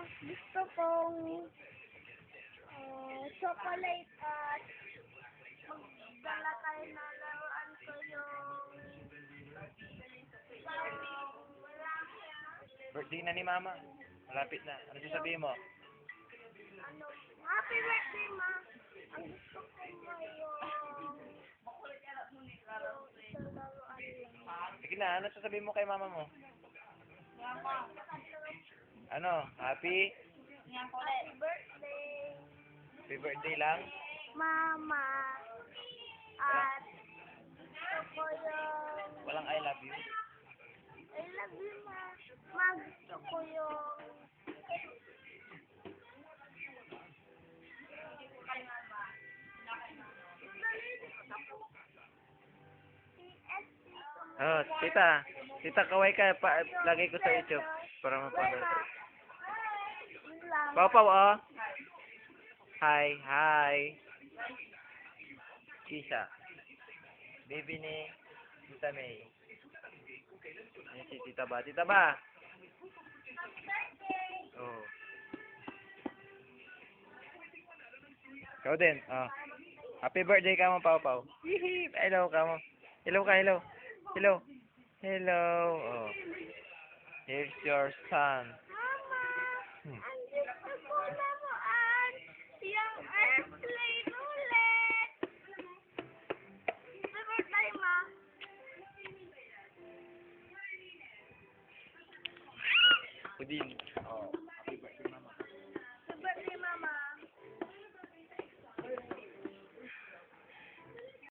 gusto kong chocolate at magdala tayo na laruan ko yung Birthday na ni Mama. Malapit na. Ano sasabihin mo? ano, happy birthday, ma. Ang gusto ko ngayon yung sa laruan lang. Sige na, ano sasabihin mo kay Mama mo? Mama, Ano? Happy? happy birthday, Happy birthday lang? Mama. At gusto ko yung Walang I love you? I love you, ma. Ma, gusto ko yung Oh, tita. Tita, kaway ka. Lagay ko sa YouTube. Para mapanood. Pau, Pau, oh. Hi, hi. Kisha. Baby ni Tita May. Yan si Tita Ba. Tita Ba. Oh. Ikaw din. Oh. Happy birthday ka mo, Pau, Pau. Hihi. Hello ka mo. Hello ka, hello. Hello. Hello. Oh. Here's your son. Mama, ang gusto ko laruan yung airplane ulit. Happy birthday, ma. Udin.